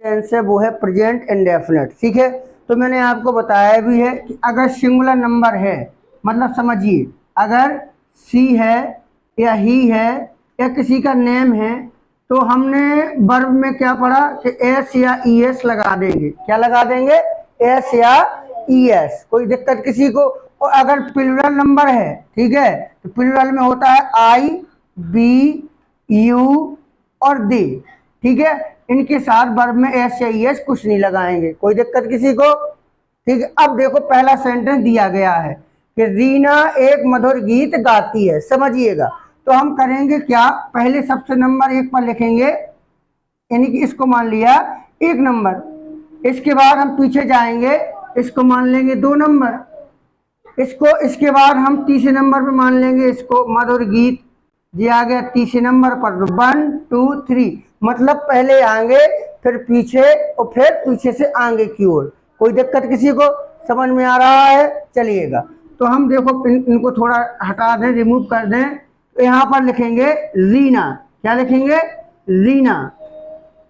Tense है वो है प्रेजेंट इंडेफिनिट। ठीक है, तो मैंने आपको बताया भी है कि अगर सिंगुलर नंबर है, मतलब समझिए अगर सी है या ही है या किसी का नेम है, तो हमने वर्ब में क्या पढ़ा कि एस या ई एस लगा देंगे। क्या लगा देंगे? एस या ई एस। कोई दिक्कत किसी को? और अगर प्लूरल नंबर है, ठीक है, तो प्लूरल में होता है आई, बी, यू और दे। ठीक है, इनके साथ वर्ब में एस या ई एस कुछ नहीं लगाएंगे। कोई दिक्कत किसी को? ठीक है, अब देखो पहला सेंटेंस दिया गया है कि रीना एक मधुर गीत गाती है। समझिएगा, तो हम करेंगे क्या, पहले सबसे नंबर 1 पर लिखेंगे, यानी कि इसको मान लिया 1 नंबर। इसके बाद हम पीछे जाएंगे, इसको मान लेंगे 2 नंबर। इसके बाद हम तीसरे नंबर पे मान लेंगे इसको मधुर गीत, ये आ गया तीसरे नंबर पर। 1 2 3, मतलब पहले आगे फिर पीछे और फिर पीछे से आगे की ओर। कोई दिक्कत किसी को? समझ में आ रहा है? चलिएगा, तो हम देखो इनको थोड़ा हटा दें, रिमूव कर दें। तो यहाँ पर लिखेंगे रीना। क्या लिखेंगे? रीना।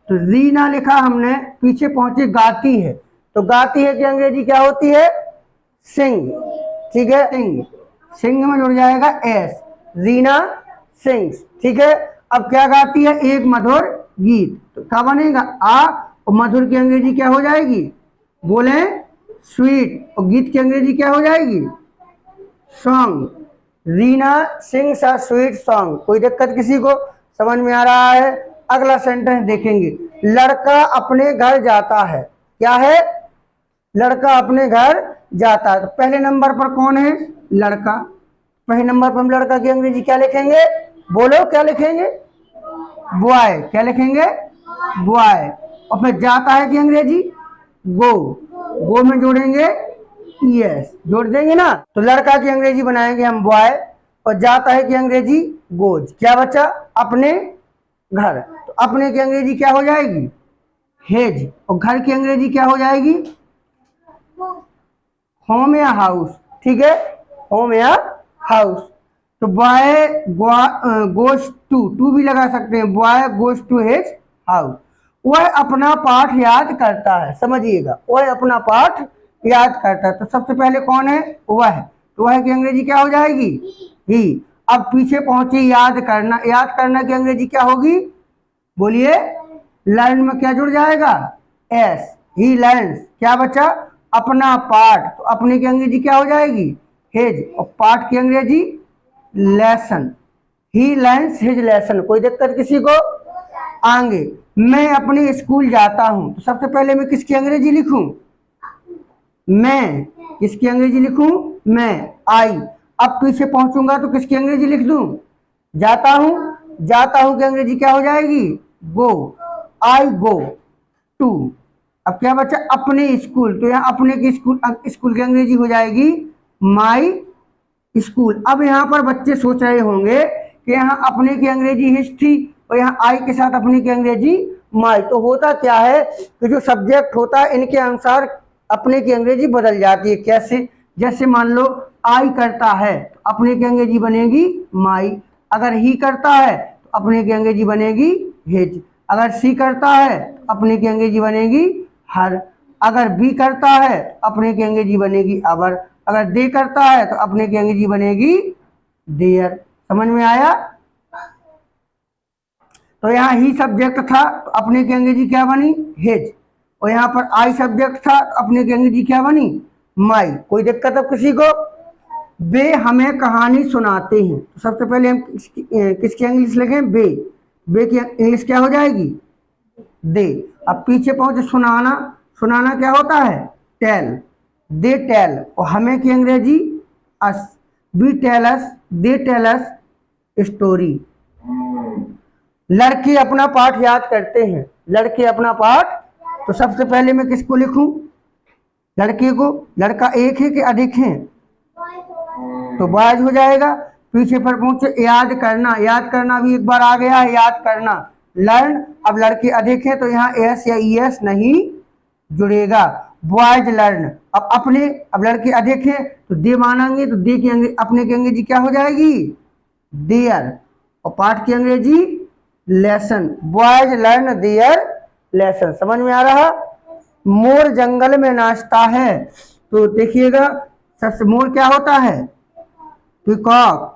तो रीना लिखा हमने, पीछे पहुंचे गाती है, तो गाती है की अंग्रेजी क्या होती है? सिंग। ठीक है, सिंग, सिंग में जुड़ जाएगा एस, रीना सिंग्स। ठीक है, अब क्या गाती है? एक मधुर गीत, तो क्या बनेगा? आ, और मधुर की अंग्रेजी क्या हो जाएगी? बोले स्वीट, और गीत की अंग्रेजी क्या हो जाएगी? Song. Reena sings a sweet song. कोई दिक्कत किसी को? समझ में आ रहा है? अगला सेंटेंस देखेंगे, लड़का अपने घर जाता है। क्या है? लड़का अपने घर जाता है। तो पहले नंबर पर कौन है? लड़का। पहले नंबर पर हम लड़का की अंग्रेजी क्या लिखेंगे? बोलो क्या लिखेंगे? बॉय। क्या लिखेंगे? बॉय। और फिर जाता है की अंग्रेजी गो, गो में जोड़ेंगे यस, जोड़ देंगे ना। तो लड़का की अंग्रेजी बनाएंगे हम बॉय, और जाता है की अंग्रेजी गोज। क्या बच्चा? अपने घर। तो अपने की अंग्रेजी क्या हो जाएगी? हेज। और घर की अंग्रेजी क्या हो जाएगी? होम या हाउस। ठीक है, होम या हाउस। तो बॉय गोज टू भी लगा सकते हैं, boy goes to his house. वह अपना पाठ याद करता है। समझिएगा, वह अपना पाठ याद करता है। तो सबसे पहले कौन है? वह। तो वह की अंग्रेजी क्या हो जाएगी? ही। अब पीछे पहुंचे याद करना, याद करना की अंग्रेजी क्या होगी? बोलिए। लर्न में क्या जुड़ जाएगा? एस। He learns. क्या बच्चा? अपना पाठ। तो अपने की अंग्रेजी क्या हो जाएगी? हिज। और पाठ की अंग्रेजी lesson. He learns his lesson. कोई दिक्कत किसी को? आगे, मैं अपने स्कूल जाता हूं। तो सबसे पहले मैं किसकी अंग्रेजी लिखूं? मैं। किसकी अंग्रेजी लिखूं? मैं, आई। अब पीछे पहुंचूंगा तो किसकी अंग्रेजी लिख दूं? जाता हूं। जाता हूं की अंग्रेजी क्या हो जाएगी? गो। आई गो टू। अब क्या बच्चा? अपने स्कूल। तो यहाँ अपने की स्कूल की अंग्रेजी हो जाएगी माई स्कूल। अब यहाँ पर बच्चे सोच रहे होंगे कि यहाँ अपने की अंग्रेजी हिस्ट्री और यहाँ आई के साथ अपने की अंग्रेजी माई। तो होता क्या है कि जो सब्जेक्ट होता है इनके अनुसार अपने की अंग्रेजी बदल जाती है। कैसे? जैसे मान लो आई करता है तो अपने की अंग्रेजी बनेगी माई। अगर ही करता है तो अपने की अंग्रेजी बनेगी हिज। अगर सी करता है तो अपने की अंग्रेजी बनेगी हर। अगर बी करता है तो अपने की अंग्रेजी बनेगी अवर। अगर दे करता है तो अपने की अंग्रेजी बनेगी देयर। समझ में आया? तो यहाँ ही सब्जेक्ट था तो अपने की अंग्रेजी क्या बनी? हिज। और यहाँ पर आई सब्जेक्ट था तो अपने की अंग्रेजी क्या बनी? माई। कोई दिक्कत अब किसी को? वे हमें कहानी सुनाते हैं। तो सबसे पहले हम किसकी इंग्लिश लिखें? बे। बे की इंग्लिश क्या हो जाएगी? दे। अब पीछे पहुंचे सुनाना। सुनाना क्या होता है? टेल। They tell. और हमें की अंग्रेजी us. We tell us, they tell us story. लड़के अपना पाठ याद करते हैं। लड़के अपना पाठ। तो सबसे पहले मैं किसको लिखूं? लड़के को। लड़का एक है कि अधिक है? तो बॉयज हो जाएगा। पीछे पर पहुंचे याद करना। याद करना भी एक बार आ गया है, याद करना लर्न। अब लड़के अधिक है तो यहाँ एस या ई एस नहीं जुड़ेगा, बॉयज लर्न। अब अपने, अब लड़के अधिक है तो दे मानेंगे, तो दे की अपने की अंग्रेजी क्या हो जाएगी? देयर। और पाठ की अंग्रेजी lesson. Boys learn their lesson. समझ में आ रहा? मोर जंगल में नाचता है, तो देखिएगा सबसे मोर क्या होता है? पीकॉक।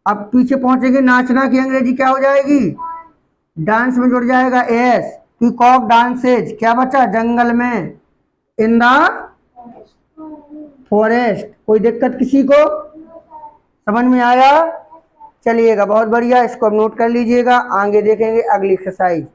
अब पीछे पहुंचेंगे, नाचना की अंग्रेजी क्या हो जाएगी? डांस में जुड़ जाएगा एस। पीकॉक डांसेज, क्या बचा? जंगल में। In the forest. कोई दिक्कत किसी को? समझ में आया? चलिएगा, बहुत बढ़िया, इसको अब नोट कर लीजिएगा। आगे देखेंगे अगली एक्सरसाइज।